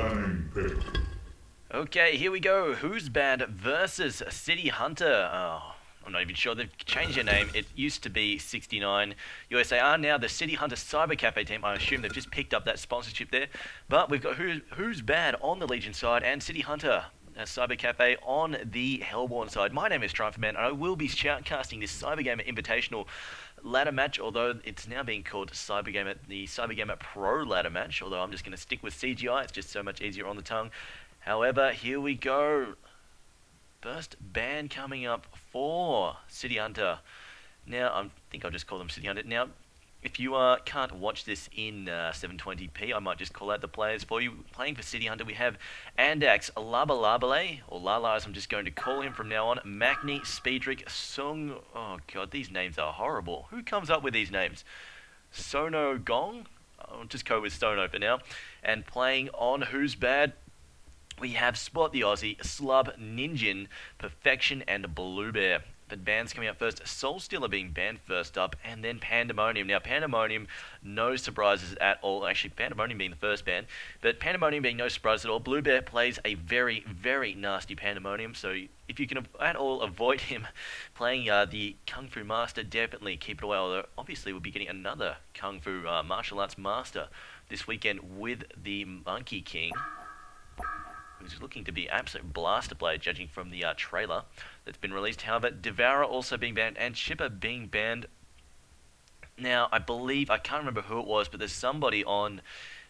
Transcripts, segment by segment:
Banning pick. Okay, here we go. Who's Bad versus City Hunter. Oh, I'm not even sure they've changed their name. It used to be 69 USA are now the City Hunter Cyber Cafe team. I assume they've just picked up that sponsorship there. But we've got Who's Bad on the Legion side and City Hunter Cyber Cafe on the Hellborn side. My name is TriumphMan, and I will be shoutcasting this CyberGamer Invitational ladder match, although it's now being called CyberGamer, the CyberGamer Pro ladder match, although I'm just going to stick with CGI. It's just so much easier on the tongue. However, here we go. First ban coming up for City Hunter. Now, I think I'll just call them City Hunter. Now, if you can't watch this in 720p, I might just call out the players for you. Playing for City Hunter, we have Andax Labalabale, or Lala as I'm just going to call him from now on, Magni, Speedrick, Sung. Oh god, these names are horrible. Who comes up with these names? Sono Gong? I'll just go with Stono for now. And playing on Who's Bad, we have Spot the Aussie, Slub, Ninjin, Perfection, and Blue Bear. But bans coming up first, Soul Stealer being banned first up, and then Pandemonium. Now, Pandemonium, no surprises at all. Actually, Pandemonium being the first ban, but Pandemonium being no surprise at all. Blue Bear plays a very, very nasty Pandemonium, so if you can at all avoid him playing the Kung Fu Master, definitely keep it away. Although, obviously, we'll be getting another Kung Fu Martial Arts Master this weekend with the Monkey King, who's looking to be absolute blaster player, judging from the trailer that's been released. However, Devourer also being banned, and Chipper being banned. Now, I believe, I can't remember who it was, but there's somebody on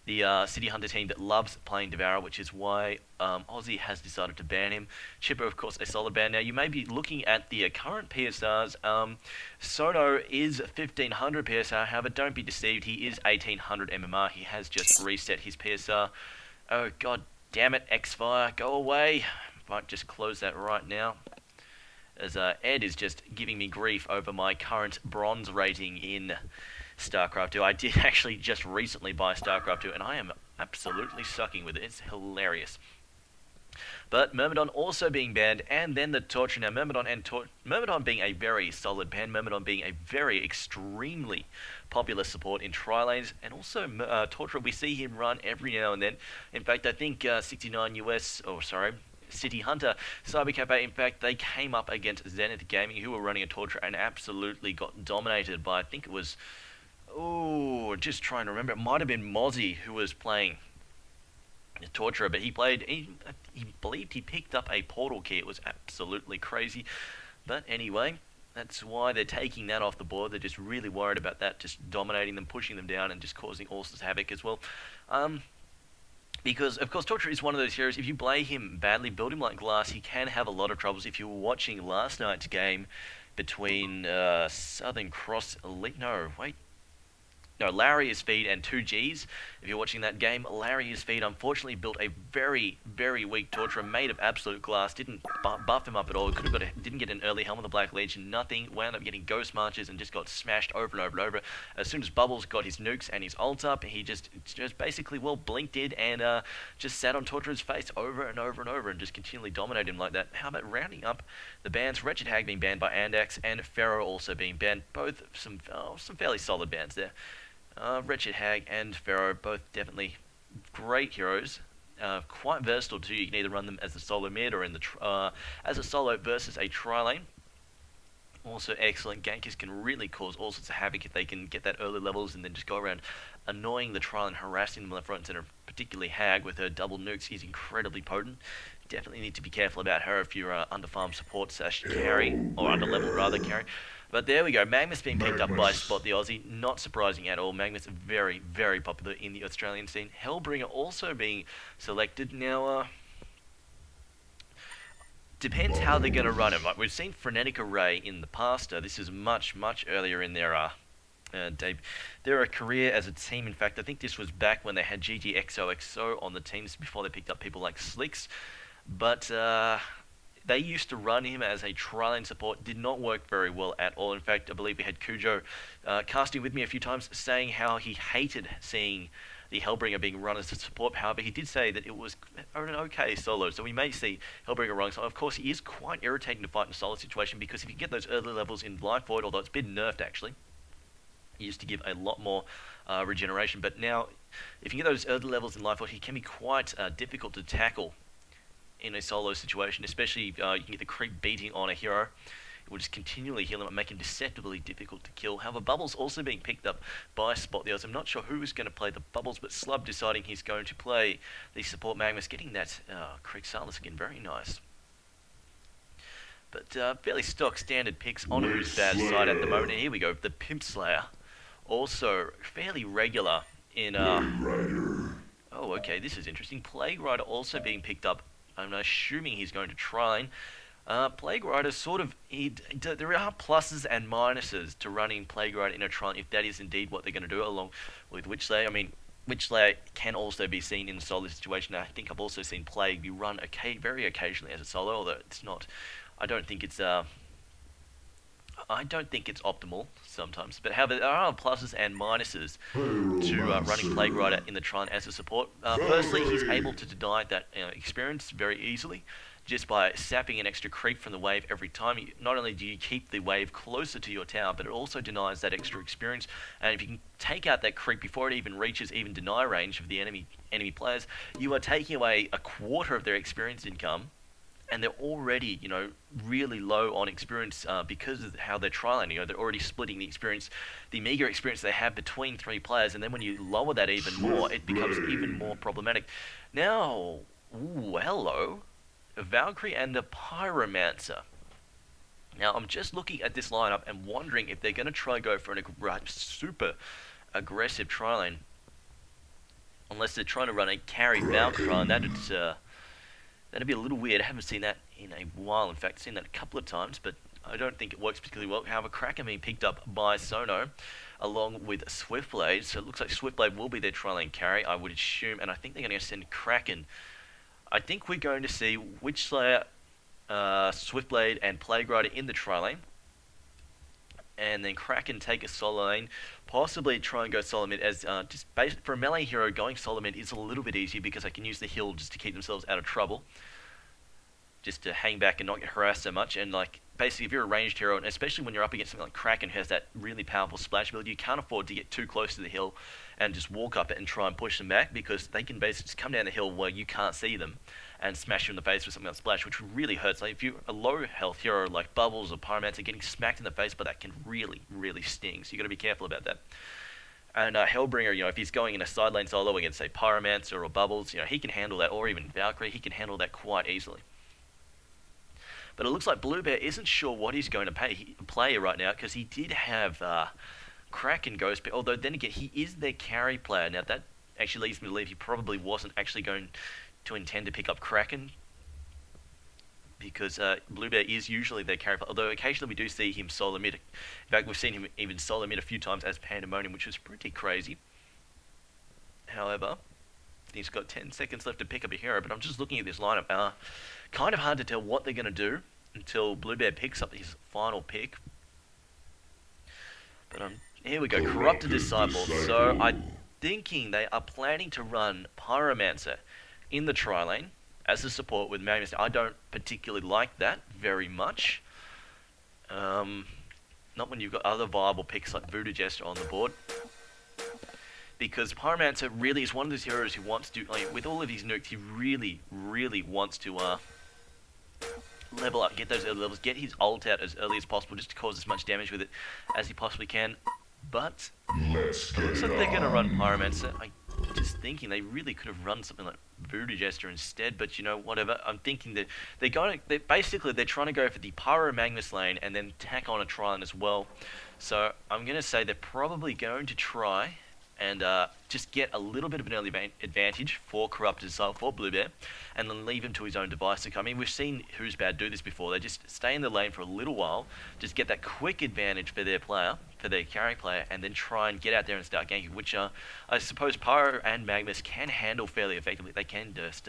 the City Hunter team that loves playing Devourer, which is why Aussie has decided to ban him. Chipper, of course, a solid ban. Now, you may be looking at the current PSRs. Sono is 1500 PSR, however, don't be deceived, he is 1800 MMR. He has just reset his PSR. Oh, god damn it, X-Fire, go away. Might just close that right now, as Ed is just giving me grief over my current bronze rating in StarCraft 2. I did actually just recently buy StarCraft 2, and I am absolutely sucking with it. It's hilarious. But Myrmidon also being banned, and then the Torture. Now, Myrmidon being a very solid ban, Myrmidon being a very extremely popular support in tri-lanes, and also Torture, we see him run every now and then. In fact, I think 69 US, oh sorry, City Hunter Cyber Cafe, in fact, they came up against Zenith Gaming, who were running a Torture, and absolutely got dominated by, I think it was, oh, just trying to remember, it might have been Mozzie who was playing Torturer, but he believed he picked up a portal key. It was absolutely crazy. But anyway, that's why they're taking that off the board. They're just really worried about that, just dominating them, pushing them down, and just causing all sorts of havoc as well. Because, of course, Torturer is one of those heroes. If you play him badly, build him like glass, he can have a lot of troubles. If you were watching last night's game between Southern Cross Elite... No, Larry is Speed and 2Gs. If you're watching that game, Larry is Speed unfortunately built a very, very weak Torturer made of absolute glass. Didn't buff him up at all. Didn't get an early helm of the Black Legion. Nothing. Wound up getting Ghost Marches and just got smashed over and over and over. As soon as Bubbles got his nukes and his ult up, he just basically, well, blinked it and just sat on Torturer's face over and over and over and just continually dominated him like that. How about rounding up the bans? Wretched Hag being banned by Andax and Pharaoh also being banned. Both some fairly solid bans there. Wretched Hag and Pharaoh, both definitely great heroes. Quite versatile too. You can either run them as a solo mid or in the as a solo versus a tri-lane. Also excellent. Gankers can really cause all sorts of havoc if they can get that early levels and then just go around annoying the tri-lane, harassing them left, right, and center. Particularly Hag with her double nukes is incredibly potent. Definitely need to be careful about her if you're under farm support / carry, or under level rather carry. But there we go, Magnus being picked up by Spot the Aussie, not surprising at all. Magnus very, very popular in the Australian scene. Hellbringer also being selected. Now, depends how they're going to run him. Like, we've seen Frenetic Array in the past. This is much, much earlier in their career as a team. In fact, I think this was back when they had GGXOXO on the teams before they picked up people like Slicks. But they used to run him as a tri-lane support. Did not work very well at all. In fact, I believe we had Cujo casting with me a few times, saying how he hated seeing the Hellbringer being run as a support. However, he did say that it was an okay solo, so we may see Hellbringer running. So, of course, he is quite irritating to fight in a solo situation, because if you get those early levels in Life Void, although it's been nerfed actually, he used to give a lot more regeneration, but now if you get those early levels in Life Orb, he can be quite difficult to tackle in a solo situation, especially if you can get the creep beating on a hero. It will just continually heal him and make him deceptively difficult to kill. However, Bubbles also being picked up by Spot the Odds. I'm not sure who is going to play the Bubbles, but Slub deciding he's going to play the support Magnus, getting that Crixalis again, very nice. But fairly stock standard picks on Who's Bad side at the moment. And here we go, the Pimp Slayer, also fairly regular in... Oh, okay, this is interesting. Plague Rider also being picked up. I'm assuming he's going to Trine. Plague Rider sort of... there are pluses and minuses to running Plague Rider in a Trine, if that is indeed what they're going to do, along with Witch Slayer. I mean, Witch Slayer can also be seen in a solo situation. I think I've also seen Plague be run very occasionally as a solo, although it's not... I don't think it's optimal sometimes, but however, there are pluses and minuses to running Plague Rider in the Trine as a support. Firstly, he's able to deny that experience very easily, just by sapping an extra creep from the wave every time. Not only do you keep the wave closer to your tower, but it also denies that extra experience. And if you can take out that creep before it even reaches even deny range of the enemy players, you are taking away a quarter of their experience income. And they're already, really low on experience because of how they're trialing. They're already splitting the experience, the meager experience they have between 3 players. And then when you lower that even more, it becomes even more problematic. Now, ooh, hello, a Valkyrie and a Pyromancer. Now, I'm just looking at this lineup and wondering if they're going to try and go for a super aggressive tri-lane. Unless they're trying to run a carry Valkyrie, and that'd be a little weird. I haven't seen that in a while. In fact, I've seen that a couple of times, but I don't think it works particularly well. However, Kraken being picked up by Sono, along with Swiftblade. So it looks like Swiftblade will be their tri-lane carry, I would assume, and I think they're going to send Kraken. I think we're going to see Witch Slayer, Swiftblade, and Plague Rider in the tri-lane. And then Kraken take a solo lane, possibly try and go solo mid, as for a melee hero, going solo mid is a little bit easier because they can use the heal just to keep themselves out of trouble, just to hang back and not get harassed so much. And basically, if you're a ranged hero, and especially when you're up against something like Kraken, who has that really powerful splash ability, you can't afford to get too close to the hill and just walk up it and try and push them back, because they can basically just come down the hill where you can't see them and smash you in the face with something like Splash, which really hurts. Like if you're a low health hero like Bubbles or Pyromancer, getting smacked in the face by that can really, really sting. So you got to be careful about that. And Hellbringer, if he's going in a side lane solo against, say, Pyromancer or Bubbles, he can handle that, or even Valkyrie, he can handle that quite easily. But it looks like Blue Bear isn't sure what he's going to play right now, because he did have Kraken Ghost, although then again, he is their carry player. Now that actually leads me to believe he probably wasn't actually going to intend to pick up Kraken, because Blue Bear is usually their carry player, although occasionally we do see him solo mid. In fact, we've seen him even solo mid a few times as Pandemonium, which is pretty crazy. However, he's got 10 seconds left to pick up a hero, but I'm just looking at this lineup. Kind of hard to tell what they're going to do until Blue Bear picks up his final pick. But here we go, Corrupted Disciple. So I'm thinking they are planning to run Pyromancer in the tri-lane as a support with Magnus. I don't particularly like that very much. Not when you've got other viable picks like Voodoo Jester on the board. Because Pyromancer really is one of those heroes who wants to, with all of his nukes, he really, really wants to level up, get those early levels, get his ult out as early as possible, just to cause as much damage with it as he possibly can. But it looks like they're going to run Pyromancer. I'm just thinking they really could have run something like Voodoo Jester instead, but whatever. I'm thinking that they're trying to go for the Pyro Magnus lane and then tack on a tri-lane as well. So I'm going to say they're probably going to try and just get a little bit of an early advantage for Corrupted Disciple, for Blue Bear, and then leave him to his own device. I mean, we've seen Who's Bad do this before. They just stay in the lane for a little while, just get that quick advantage for their player, for their carry player, and then try and get out there and start ganking, which I suppose Pyro and Magnus can handle fairly effectively. They can just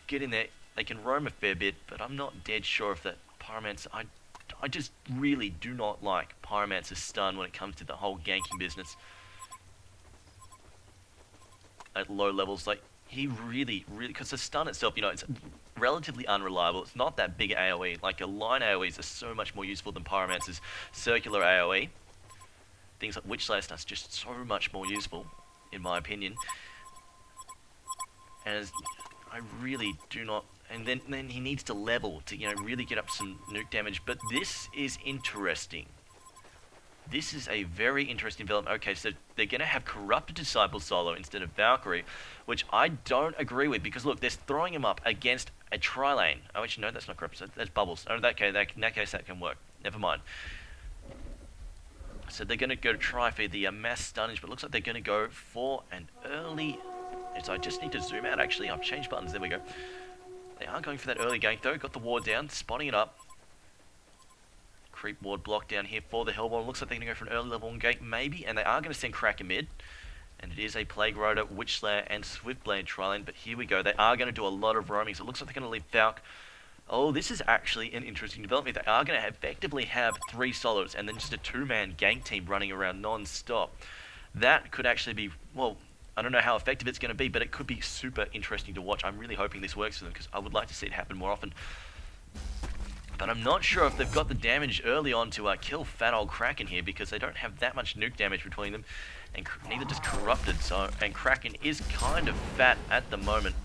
get in there. They can roam a fair bit, but I'm not dead sure if that Pyromancer... I just really do not like Pyromancer's stun when it comes to the whole ganking business. At low levels, he really, because the stun itself, it's relatively unreliable. It's not that big AoE. A line AoEs are so much more useful than Pyromancer's circular AoE. Things like Witch Slayer stun's just so much more useful, in my opinion. And I really do not... And then he needs to level to, you know, really get up some nuke damage. But this is interesting. This is a very interesting development. Okay, so they're going to have Corrupted Disciple solo instead of Valkyrie, which I don't agree with, because look, they're throwing him up against a tri-lane. Oh, actually, no, that's not Corrupted, that's Bubbles. Oh, in that case, that can work. Never mind. So they're going to go try for the mass stunnage, but it looks like they're going to go for an early... So I just need to zoom out, actually. I've changed buttons. There we go. They are going for that early gank, though. Got the ward down, spotting it up. Creep ward block down here for the Hellbourne. Looks like they're going to go for an early level 1 gank, maybe. And they are going to send Kraken mid. And it is a Plague Rider, Witch Slayer, and Swiftblade tri-lane. But here we go. They are going to do a lot of roaming. So it looks like they're going to leave Falk. Oh, this is actually an interesting development. They are going to effectively have 3 solos and then just a 2-man gank team running around non-stop. That could actually be, well, I don't know how effective it's going to be, but it could be super interesting to watch. I'm really hoping this works for them, because I would like to see it happen more often. But I'm not sure if they've got the damage early on to kill fat old Kraken here, because they don't have that much nuke damage between them, and neither does Corrupted. So, and Kraken is kind of fat at the moment.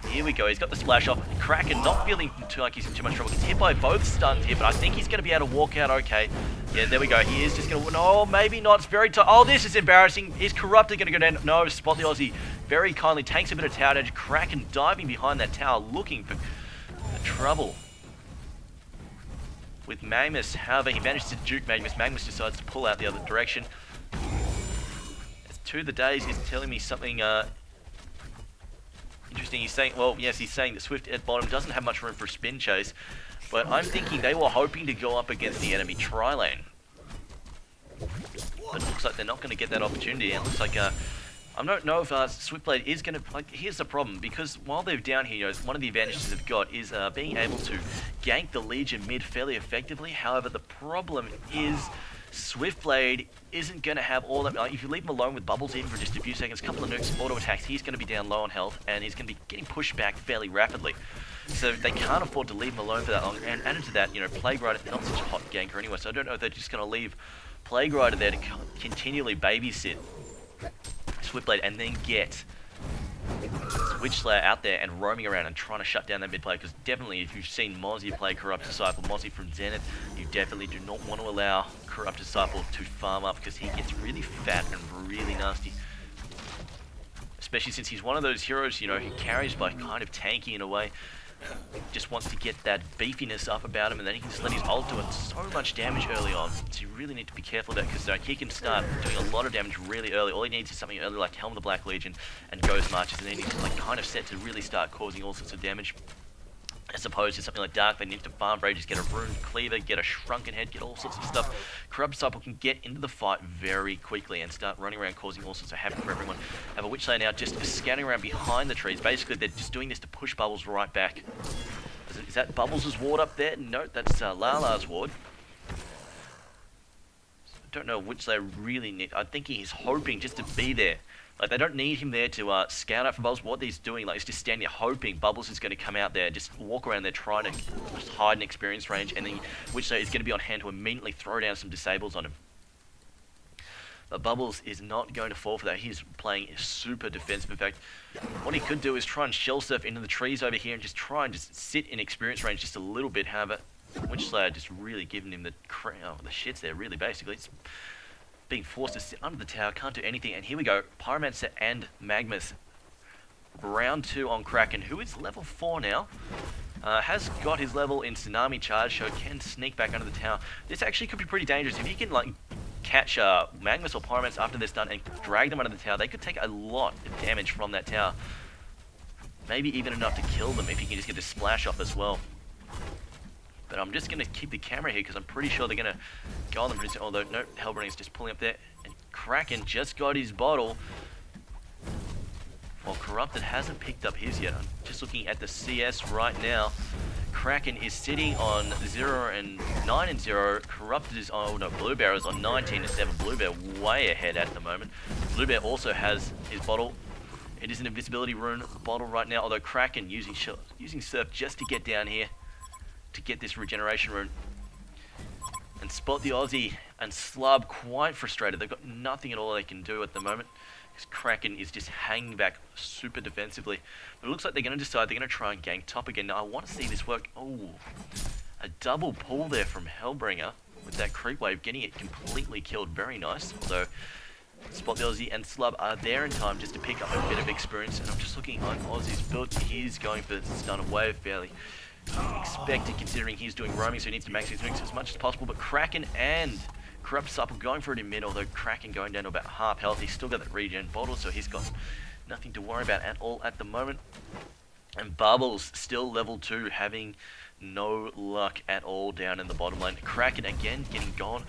Here we go, he's got the splash off. Kraken not feeling like he's in too much trouble. He's hit by both stuns here, but I think he's going to be able to walk out okay. Yeah, there we go. He is just going to... No, maybe not. It's very tight. Oh, this is embarrassing. Is Corrupted going to go down? No, Spot the Aussie very kindly takes a bit of tower damage. Kraken diving behind that tower looking for trouble with Magnus. However, he manages to juke Magnus. Magnus decides to pull out the other direction. As to the days is telling me something... interesting. He's saying, well, yes, he's saying that Swift at bottom doesn't have much room for a spin chase, but I'm thinking they were hoping to go up against the enemy tri-lane. But it looks like they're not going to get that opportunity. And it looks like, I don't know if Swiftblade is going to, like, here's the problem, because while they're down here, you know, one of the advantages they've got is being able to gank the Legion mid fairly effectively. However, the problem is Swiftblade isn't going to have all that. Like, if you leave him alone with Bubbles even for just a few seconds, a couple of nukes, auto attacks, he's going to be down low on health, and he's going to be getting pushed back fairly rapidly. So they can't afford to leave him alone for that long. And added to that, you know, Plague Rider not such a hot ganker anyway, so I don't know if they're just going to leave Plague Rider there to continually babysit Swiftblade and then get Witch Slayer out there and roaming around and trying to shut down that mid player, because definitely if you've seen Mozzie play Corrupt Disciple, Mozzie from Zenith, you definitely do not want to allow Corrupt Disciple to farm up, because he gets really fat and really nasty. Especially since he's one of those heroes, you know, who carries by kind of tanky in a way. Just wants to get that beefiness up about him, and then he can just let his ult do it so much damage early on. So you really need to be careful of that, because he can start doing a lot of damage really early. All he needs is something early like Helm of the Black Legion and Ghost Marches, and then he's like kind of set to really start causing all sorts of damage. As opposed to something like Dark, they need to farm Rages, get a Rune Cleaver, get a Shrunken Head, get all sorts of stuff. Corrupt Disciple can get into the fight very quickly and start running around causing all sorts of havoc for everyone. Have a Witch Slayer now just scanning around behind the trees. Basically, they're just doing this to push Bubbles right back. Is that Bubbles' ward up there? No, that's Lala's ward. So I don't know which they really need. I think he's hoping just to be there. Like, they don't need him there to scout out for Bubbles. What he's doing, like, is just standing there hoping Bubbles is going to come out there, just walk around there trying to just hide an experience range, and then Witch Slayer is going to be on hand to immediately throw down some disables on him. But Bubbles is not going to fall for that. He's playing super defensive. In fact, what he could do is try and shell surf into the trees over here and just try and just sit in experience range just a little bit. However, Witch Slayer just really giving him the shits there, really, basically. It's being forced to sit under the tower, can't do anything. And here we go, Pyromancer and Magmus. Round 2 on Kraken, who is level 4 now. Has got his level in Tsunami Charge, so can sneak back under the tower. This actually could be pretty dangerous. If he can, like, catch Magmus or Pyromancer after they're done and drag them under the tower, they could take a lot of damage from that tower. Maybe even enough to kill them if he can just get the splash off as well. But I'm just going to keep the camera here because I'm pretty sure they're going to go on them. Although, no, Hellbrunning is just pulling up there. And Kraken just got his bottle. While Corrupted hasn't picked up his yet. I'm just looking at the CS right now. Kraken is sitting on 0 and 9 and 0. Corrupted is on, oh no, Blue Bear is on 19 and 7. Blue Bear way ahead at the moment. Blue Bear also has his bottle. It is an invisibility rune bottle right now. Although Kraken using Surf just to get down here to get this regeneration rune. And Spot the Aussie and Slub quite frustrated. They've got nothing at all they can do at the moment. Because Kraken is just hanging back super defensively. But it looks like they're going to decide they're going to try and gank top again. Now, I want to see this work. Oh, a double pull there from Hellbringer with that creep wave, getting it completely killed. Very nice. Although, Spot the Aussie and Slub are there in time just to pick up a bit of experience. And I'm just looking on Aussie's build. He's going for stun of wave fairly expected considering he's doing roaming, so he needs to max his mix as much as possible. But Kraken and Corrupt Supple going for it in mid, although Kraken going down to about half health. He's still got that regen bottle, so he's got nothing to worry about at all at the moment. And Bubbles still level 2, having no luck at all down in the bottom lane. Kraken again getting gone.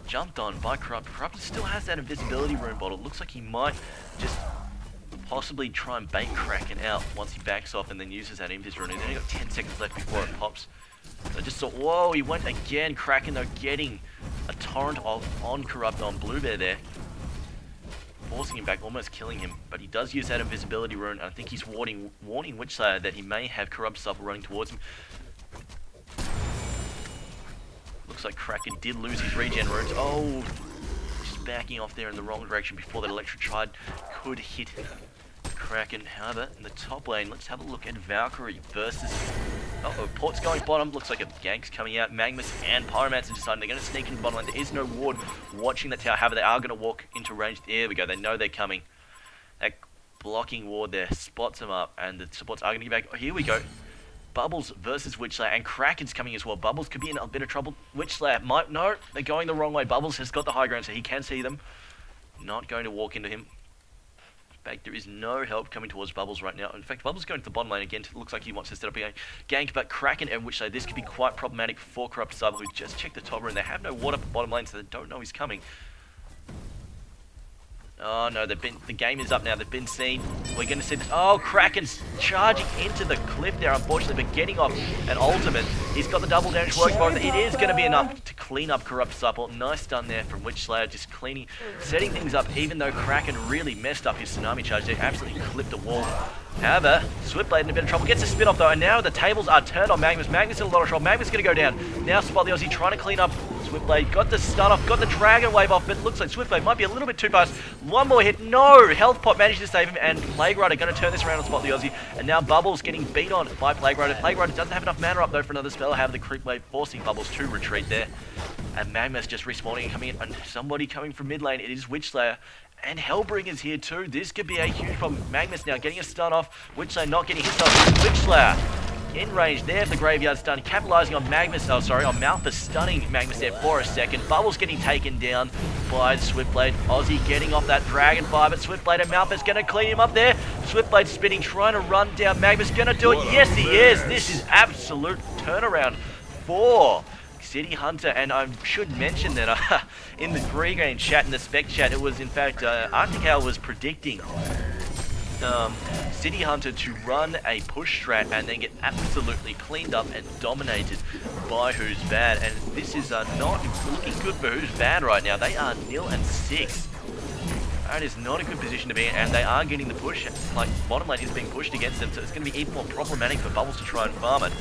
Jumped on by Corrupt. Corrupt still has that invisibility rune bottle. Looks like he might just possibly try and bait Kraken out once he backs off and then uses that invis rune. He's only got 10 seconds left before it pops. So I just thought, whoa, he went again. Kraken though getting a torrent on Corrupt on Blue Bear there. Forcing him back, almost killing him. But he does use that invisibility rune, and I think he's warning Witchslayer that he may have Corrupt Supple running towards him. Looks like Kraken did lose his regen runes. Oh, just backing off there in the wrong direction before that Electric Stride could hit Kraken. However, in the top lane, let's have a look at Valkyrie versus... Uh-oh, Port's going bottom. Looks like a gank's coming out. Magnus and Pyromancer deciding they're going to sneak into bottom lane. There is no ward watching that tower. However, they are going to walk into range. There we go. They know they're coming. That blocking ward there spots them up, and the supports are going to get back. Oh, here we go. Bubbles versus Witchslayer, and Kraken's coming as well. Bubbles could be in a bit of trouble. Witchslayer might... No, they're going the wrong way. Bubbles has got the high ground, so he can see them. Not going to walk into him. In fact, there is no help coming towards Bubbles right now. In fact, Bubbles going to the bottom lane again. It looks like he wants to set up a gank, but Kraken and Witchslayer, this could be quite problematic for Corrupt Sub, who just checked the top room. They have no ward up the bottom lane, so they don't know he's coming. Oh no, the game is up now. They've been seen. We're going to see this. Oh, Kraken's charging into the cliff there, unfortunately, but getting off an ultimate. He's got the double damage work for him. It is going to be enough to clean up Corrupt Supple. Nice stun there from Witchslayer, just cleaning, setting things up, even though Kraken really messed up his tsunami charge. They absolutely clipped the wall. However, Swiftblade in a bit of trouble. Gets a spin off though, and now the tables are turned on Magnus. Magnus in a lot of trouble. Magnus going to go down. Now Spot the Aussie trying to clean up. Swiftblade got the stun off, got the Dragon Wave off, but it looks like Swiftblade might be a little bit too fast. One more hit, no! Health Pot managed to save him, and Plague Rider going to turn this around on Spot the Aussie. And now Bubbles getting beat on by Plague Rider. Plague Rider doesn't have enough mana up though for another spell. However, the Creep Wave forcing Bubbles to retreat there. And Magnus just respawning and coming in, and somebody coming from mid lane. It is Witchslayer. And Hellbringer's here too. This could be a huge problem. Magnus now getting a stun off. Witchslayer not getting his stun. Witchslayer in range there for the graveyard stun, capitalizing on Magnus. Oh, sorry, on Malphus stunning Magnus there for a second. Bubbles getting taken down by Swiftblade. Aussie getting off that Dragonfire, but Swiftblade and Malphus going to clean him up there. Swiftblade spinning, trying to run down Magnus. Going to do it. Yes, he is. This is absolute turnaround for City Hunter, and I should mention that in the pre-game chat, in the spec chat, it was in fact Arctic Owl was predicting City Hunter to run a push strat and then get absolutely cleaned up and dominated by Who's Bad, and this is not looking good for Who's Bad right now. They are 0-6. That is not a good position to be in, and they are getting the push. Like, bottom lane is being pushed against them, so it's going to be even more problematic for Bubbles to try and farm it.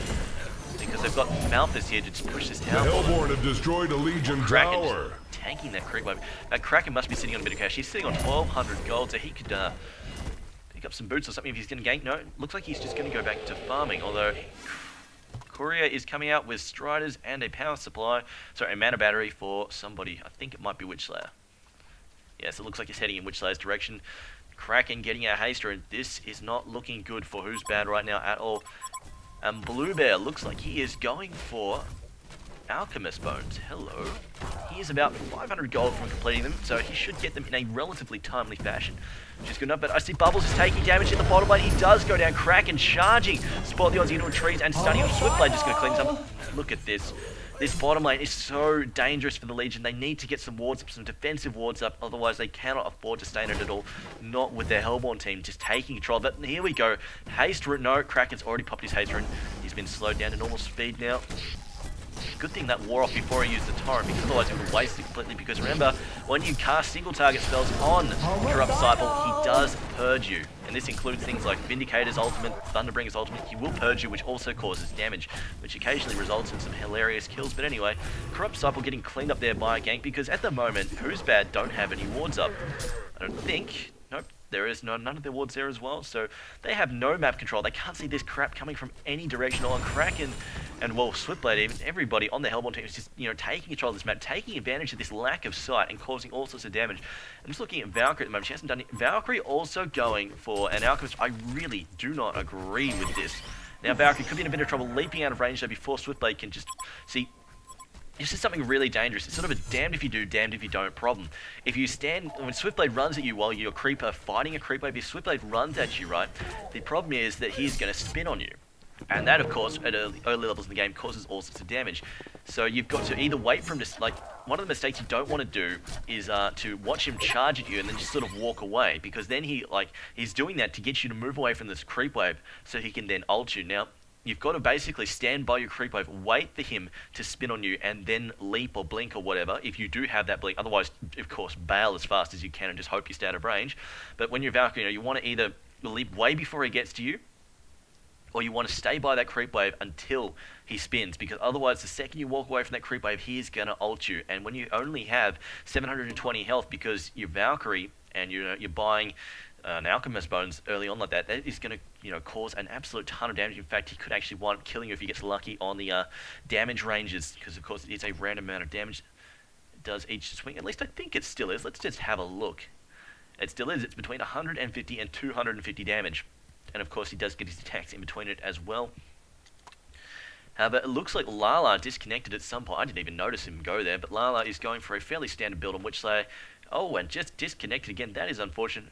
Because they've got Malphus here to just push this down. The Hellborn have destroyed a Legion tower. Tanking that creep wave. Now Kraken must be sitting on a bit of cash. He's sitting on 1,200 gold, so he could pick up some boots or something if he's going to gank. No, looks like he's just going to go back to farming. Although Courier is coming out with Striders and a power supply. Sorry, a mana battery for somebody. I think it might be Witchslayer. Yes, it looks like he's heading in Witchslayer's direction. Kraken getting a haster, and this is not looking good for Who's Bad right now at all. And Blue Bear looks like he is going for Alchemist Bones. Hello. He is about 500 gold from completing them, so he should get them in a relatively timely fashion, which is good enough. But I see Bubbles is taking damage in the bottom lane. He does go down. Kraken charging. Spot the Aussie into trees and stunning him. Swiftblade just going to clean this up. Look at this. This bottom lane is so dangerous for the Legion. They need to get some wards up, some defensive wards up, otherwise they cannot afford to stay in it at all. Not with their Hellborn team just taking control. But here we go. Haste rune. No, Kraken's already popped his haste rune. He's been slowed down to normal speed now. Good thing that wore off before he used the torrent, because otherwise he would have wasted it completely. Because remember, when you cast single target spells on Corrupt Disciple, he does purge you. And this includes things like Vindicator's ultimate, Thunderbringer's ultimate. He will purge you, which also causes damage, which occasionally results in some hilarious kills. But anyway, Corrupt Disciple getting cleaned up there by a gank, because at the moment, Who's Bad don't have any wards up. I don't think. Nope, There is none of their wards there as well, so they have no map control. They can't see this crap coming from any direction. On Kraken and, well, Swiftblade, even everybody on the Hellborn team is just, you know, taking control of this map, taking advantage of this lack of sight and causing all sorts of damage. I'm just looking at Valkyrie at the moment. She hasn't done it. Valkyrie also going for an Alchemist. I really do not agree with this. Now, Valkyrie could be in a bit of trouble leaping out of range though before Swiftblade can just see. This is something really dangerous. It's sort of a damned if you do, damned if you don't problem. If you stand, when Swiftblade runs at you while you're Creeper fighting a Creeper, if Swiftblade runs at you, right, the problem is that he's going to spin on you. And that, of course, at early levels in the game causes all sorts of damage. So you've got to either wait for him to, like, one of the mistakes you don't want to do is to watch him charge at you and then just sort of walk away. Because then he's doing that to get you to move away from this creep wave so he can then ult you. Now, you've got to basically stand by your creep wave, wait for him to spin on you, and then leap or blink or whatever, if you do have that blink. Otherwise, of course, bail as fast as you can and just hope you stay out of range. But when you're Valkyrie, you know, you want to either leap way before he gets to you, or you want to stay by that creep wave until he spins, because otherwise, the second you walk away from that creep wave, he is going to ult you. And when you only have 720 health because you're Valkyrie and you're buying an Alchemist Bones early on like that, that is going to, you know, cause an absolute ton of damage. In fact, he could actually wind up killing you if he gets lucky on the damage ranges, because of course it is a random amount of damage it does each swing. At least I think it still is. Let's just have a look. It still is. It's between 150 and 250 damage. And of course he does get his attacks in between it as well. However, it looks like Lala disconnected at some point. I didn't even notice him go there, but Lala is going for a fairly standard build on Witchslayer. Oh, and just disconnected again. That is unfortunate.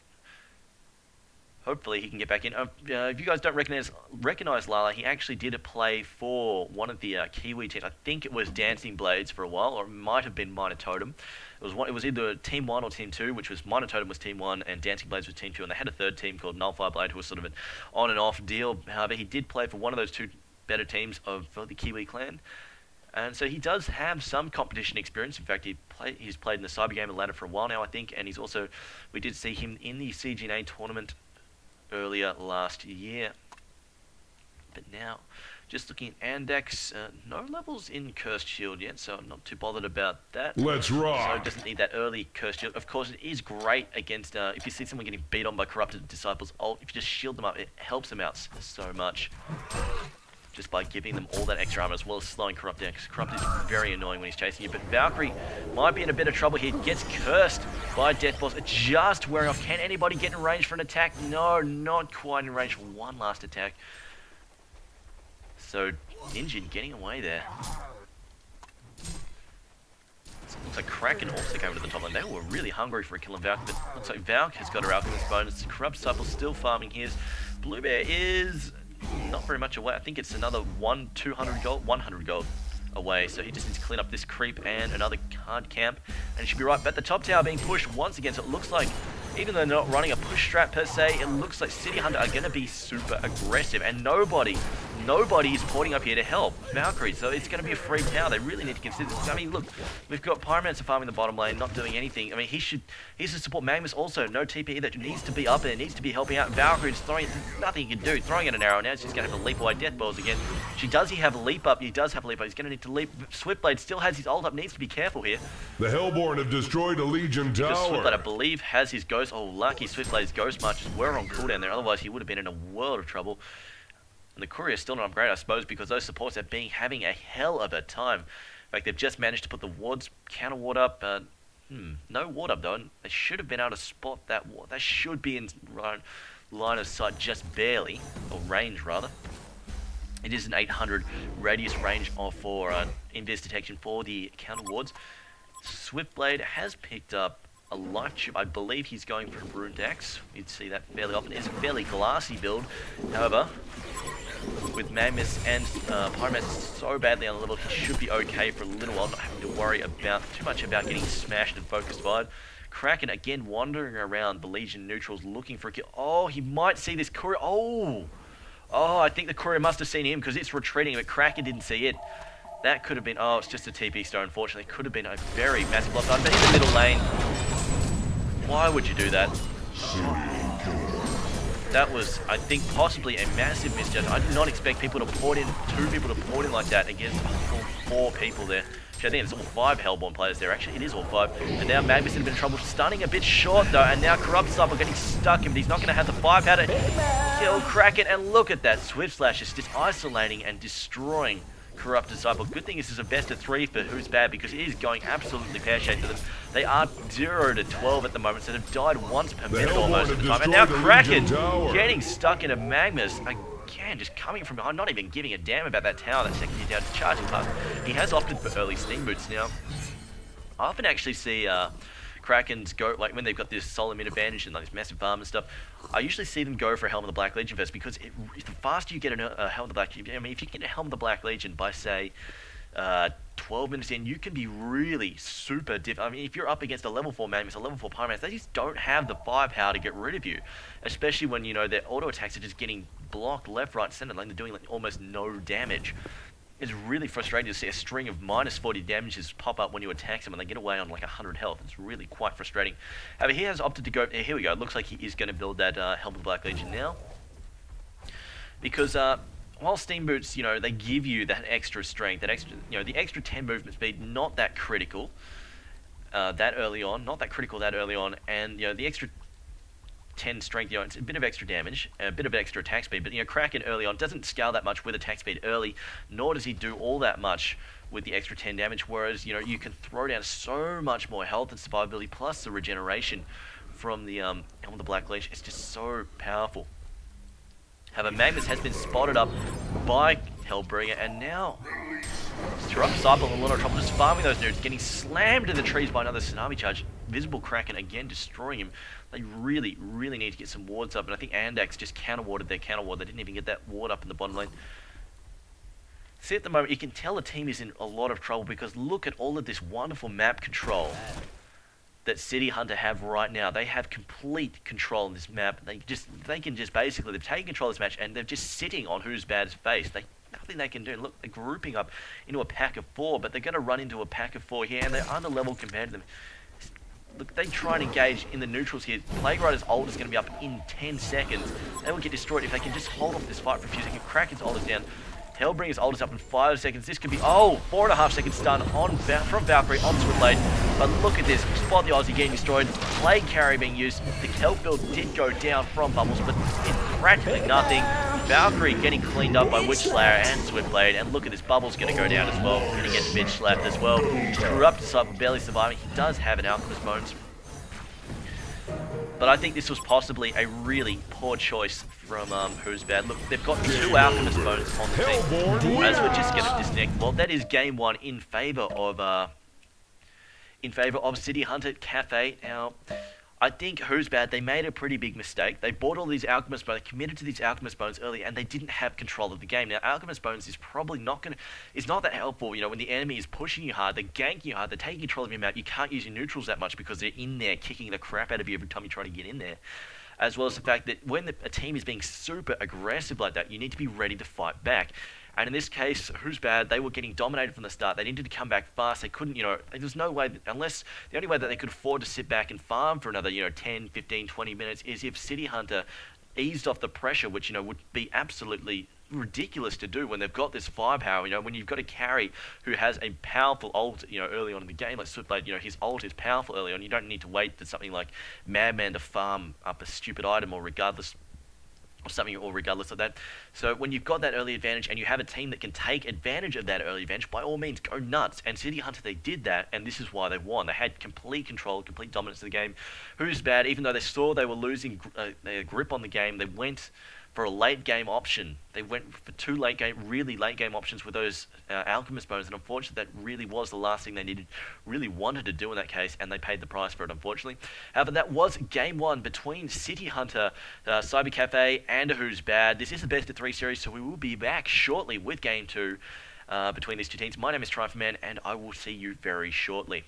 Hopefully he can get back in. If you guys don't recognize Lala, he actually did a play for one of the Kiwi teams. I think it was Dancing Blades for a while, or it might have been Minor Totem. It was either Team 1 or Team 2, which was Minor Totem was Team 1 and Dancing Blades was Team 2, and they had a third team called Nullfire Blade, who was sort of an on and off deal. However, he did play for one of those two better teams for the Kiwi clan. And so he does have some competition experience. In fact, he's played in the CyberGamer ladder for a while now, I think, and he's also, we did see him in the CGNA tournament earlier last year. But now, just looking at Andex, no levels in Cursed Shield yet, so I'm not too bothered about that. Let's rock! So it doesn't need that early Cursed Shield. Of course, it is great against, if you see someone getting beat on by Corrupted Disciples ult, if you just shield them up, it helps them out so much. Just by giving them all that extra armor, as well as slowing Corrupt down, because Corrupt is very annoying when he's chasing you. But Valkyrie might be in a bit of trouble here. Gets cursed by Death Balls, just wearing off. Can anybody get in range for an attack? No, not quite in range for one last attack. So, Ninja getting away there. Looks like Kraken also came to the top line. They were really hungry for a kill on Valk, but looks like Valk has got her Alchemist bonus. Corrupt Disciple still farming his. Blue Bear is not very much away. I think it's another 100 gold away. So he just needs to clean up this creep and another card camp, and he should be right. But the top tower being pushed once again. So it looks like, even though they're not running a push strat per se, it looks like City Hunter are going to be super aggressive, and nobody is porting up here to help Valkyrie, so it's going to be a free tower. They really need to consider this. I mean, look, we've got Pyromancer farming the bottom lane, not doing anything. I mean, he's to support Magnus also, no TP either, needs to be up there, needs to be helping out. Valkyrie's throwing, nothing he can do, throwing at an arrow. Now she's going to have to leap away Death Balls again. He does have a leap up, he does have a leap up, he's going to need to leap. Swiftblade still has his ult up, needs to be careful here. The Hellborn have destroyed a Legion tower. Swiftblade, I believe, has his Ghost. Oh, lucky Swiftblade's Ghost Marches were on cooldown there, otherwise he would have been in a world of trouble. And the Courier is still not upgraded, I suppose, because those supports have been having a hell of a time. In fact, they've just managed to put the wards, counter ward up. No ward up though. They should have been able to spot that ward. They should be in line of sight just barely, or range rather. It is an 800 radius range for invis detection for the counter wards. Swiftblade has picked up a life tube. I believe he's going for a Ruined Axe. You'd see that fairly often. It's a fairly glassy build. However, with Magnus and Pyromancer so badly on the level, he should be okay for a little while, not having to worry too much about getting smashed and focused fired. Kraken again wandering around the Legion neutrals looking for a kill. Oh, he might see this Courier. Oh, I think the Courier must have seen him because it's retreating, but Kraken didn't see it. That could have been, oh, it's just a TP stone, unfortunately. Could have been a very massive block. But in the middle lane, why would you do that? That was, I think, possibly a massive misjudgment. I did not expect people to port in, 2 people to port in like that against four people there. I think it's all 5 Hellborn players there. Actually, it is all 5. And now Magnus in a bit of trouble, stunning a bit short though. And now Corrupt Cyber getting stuck, but he's not going to have the firepower to kill Kraken. And look at that, Swift Slash is just isolating and destroying Corrupt Disciple. Good thing this is a best of 3 for Who's Bad, because it is going absolutely pear-shaped for them. They are 0 to 12 at the moment, so they've died once per minute almost at the time. And now Kraken getting stuck into Magnus. Again, just coming from behind, not even giving a damn about that tower, that second tier down, charging past. He has opted for early Steam Boots now. I often actually see Krakens go, like when they've got this solo mid advantage and like this massive farm and stuff, I usually see them go for a Helm of the Black Legion first, because the faster you get a Helm of the Black Legion, I mean, if you get a Helm of the Black Legion by, say, 12 minutes in, you can be really super I mean, if you're up against a level 4 Magnus, a level 4 Pyromancer, they just don't have the firepower to get rid of you. Especially when, you know, their auto attacks are just getting blocked left, right, center, like they're doing like almost no damage. It's really frustrating to see a string of minus 40 damages pop up when you attack them and they get away on like 100 health. It's really quite frustrating. However, he has opted to go, here we go, it looks like he is going to build that Helm of the Black Legion now. Because, while Steam Boots, you know, they give you that extra strength, that extra, you know, the extra 10 movement speed, not that critical that early on, and, you know, the extra 10 strength, you know, it's a bit of extra damage, a bit of extra attack speed, but, you know, Kraken early on doesn't scale that much with attack speed early, nor does he do all that much with the extra 10 damage, whereas, you know, you can throw down so much more health and survivability, plus the regeneration from the Helm of the Black Legion. It's just so powerful. However, Magnus has been spotted up by Hellbringer, and now Corrupt Cyber and a lot of trouble just farming those nerds, getting slammed in the trees by another Tsunami Charge. Visible Kraken again destroying him. They really, really need to get some wards up, and I think Andax just counter-warded their counter-ward. They didn't even get that ward up in the bottom lane. See, at the moment, you can tell the team is in a lot of trouble, because look at all of this wonderful map control that City Hunter have right now. They have complete control of this map. They can just basically, they've taken control of this match and they're just sitting on Who's Bad's face. Nothing they can do. Look, they're grouping up into a pack of 4, but they're going to run into a pack of 4 here, and they're under level compared to them. Look, they try and engage in the neutrals here. Plague Rider's ult is going to be up in 10 seconds. They will get destroyed if they can just hold off this fight for a few seconds. Kraken's ult is down. Hellbringer's ult is up in 5 seconds. This could be, 4.5 seconds stun from Valkyrie on Swift Blade. But look at this. Spot the Aussie getting destroyed. Plague Carry being used. The Kelp build did go down from Bubbles, but it's practically nothing. Valkyrie getting cleaned up by Witch Slayer and Swift Blade. And look at this. Bubbles going to go down as well. Going to get bitch slapped as well. Corrupt Disciple barely surviving. He does have an Alchemist Bones. But I think this was possibly a really poor choice from Who's Bad. Look, they've got 2 Alchemist Bones on the team. As we're just going to disconnect. Well, that is game 1 in favour of City Hunter Cafe. Now, I think Who's Bad, they made a pretty big mistake. They bought all these Alchemist Bones, committed to these Alchemist Bones early, and they didn't have control of the game. Now, Alchemist Bones is probably not that helpful. You know, when the enemy is pushing you hard, they're ganking you hard, they're taking control of your map, you can't use your neutrals that much because they're in there kicking the crap out of you every time you try to get in there. As well as the fact that when a team is being super aggressive like that, you need to be ready to fight back. And in this case, Who's Bad, they were getting dominated from the start. They needed to come back fast. They couldn't, you know, there was no way, unless the only way that they could afford to sit back and farm for another, you know, 10, 15, 20 minutes is if City Hunter eased off the pressure, which, you know, would be absolutely ridiculous to do when they've got this firepower. You know, when you've got a carry who has a powerful ult, you know, early on in the game, like Switchblade, you know, his ult is powerful early on. You don't need to wait for something like Madman to farm up a stupid item or regardless of that. So when you've got that early advantage and you have a team that can take advantage of that early advantage, by all means, go nuts. And City Hunter, they did that, and this is why they won. They had complete control, complete dominance of the game. Who's Bad, even though they saw they were losing their grip on the game, they went for a late game option. They went for 2 really late game options with those Alchemist Bones, and unfortunately that really was the last thing they really wanted to do in that case, and they paid the price for it, unfortunately. However, that was game 1 between City Hunter, Cyber Cafe, and Who's Bad. This is the best of 3 series, so we will be back shortly with game 2 between these 2 teams. My name is Triumph Man, and I will see you very shortly.